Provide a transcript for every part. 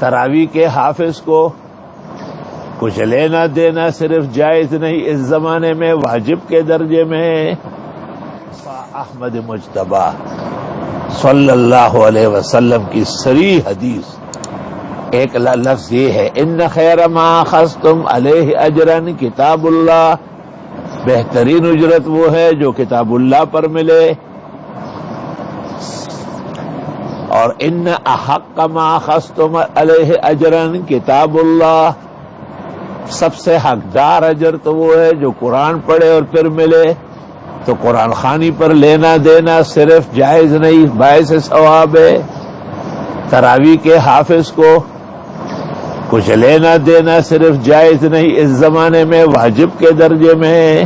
تراویح کے حافظ کو کچھ لینا دینا صرف جائز نہیں، اس زمانے میں واجب کے درجے میں ہے۔ احمد مجتبی صلی اللہ علیہ وسلم کی صریح حدیث، ایک لفظ یہ ہے، ان خیر ما اخذتم علیہ اجرا کتاب اللہ، بہترین اجرت وہ ہے جو کتاب اللہ پر ملے، اور ان احق ما اخذتم علیہ اجرا کتاب اللہ، سب سے حقدار اجر تو وہ ہے جو قرآن پڑھے اور پھر ملے۔ تو قرآن خوانی پر لینا دینا صرف جائز نہیں، باعث ثواب ہے۔ تراویح کے حافظ کو کچھ لینا دینا صرف جائز نہیں، اس زمانے میں واجب کے درجے میں ہے،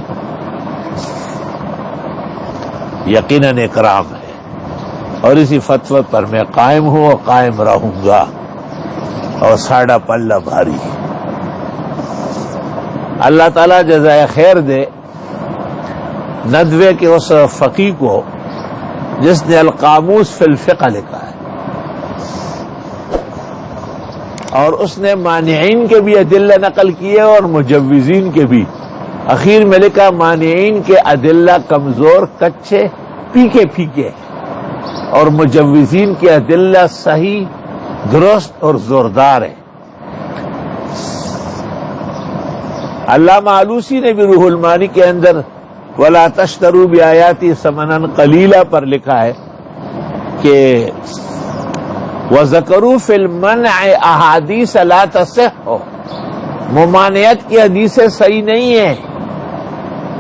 یقیناً اکرام ہے، اور اسی فتوی پر میں قائم ہوں اور قائم رہوں گا، اور ساڑھا پلہ بھاری۔ اللہ تعالیٰ جزائے خیر دے ندوے کے اس فقیہ کو جس نے القاموس فی الفقہ لکھا ہے، اور اس نے مانعین کے بھی ادلہ نقل کیے اور مجوزین کے بھی۔ اخیر میں لکھا مانعین کے ادلہ کمزور، کچے، پھیکے پھیکے، اور مجوزین کے ادلہ صحیح، درست اور زوردار ہیں۔ علامہ آلوسی نے بھی روح المعانی کے اندر وَلَا تَشْتَرُوا بِآيَاتِي ثَمَنًا قَلِيلًا پر لکھا ہے کہ وَذَكَرُوا فِي الْمَنْعِ أَحَادِيثَ لَا تَصِحُّ، ممانعت کی حدیثیں صحیح نہیں ہیں،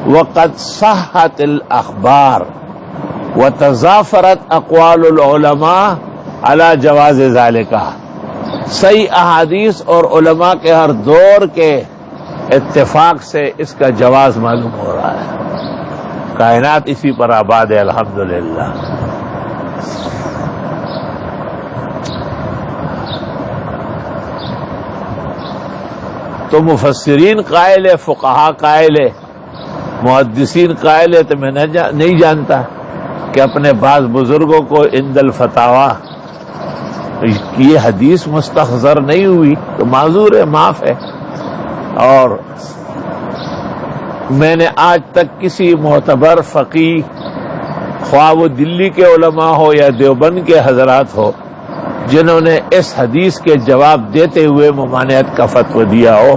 وَقَدْ صَحَّتِ الْأَخْبَارُ وَتَضَافَرَتْ أَقْوَالُ الْعُلَمَاءِ عَلَى جَوَازِ ذَلِكَ، صحیح احادیث اور علماء کے ہر دور کے اتفاق سے اس کا جواز معلوم ہو رہا ہے۔ کائنات اسی پر آباد ہے الحمدللہ۔ تو مفسرین قائل ہے، فقہا قائل ہے، محدثین قائل ہے، تو میں نہیں جانتا کہ اپنے بعض بزرگوں کو عند الفتاوی یہ حدیث مستحضر نہیں ہوئی تو معذور ہے، معاف ہے۔ اور میں نے آج تک کسی معتبر فقیہ، خواہ وہ دلی کے علماء ہو یا دیوبند کے حضرات ہو، جنہوں نے اس حدیث کے جواب دیتے ہوئے ممانعت کا فتوی دیا ہو۔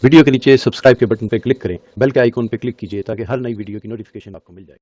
ویڈیو کے نیچے سبسکرائب کے بٹن پہ کلک کریں، بیل کے آئیکن پہ کلک کیجئے تاکہ ہر نئی ویڈیو کی نوٹیفیکیشن آپ کو مل جائے۔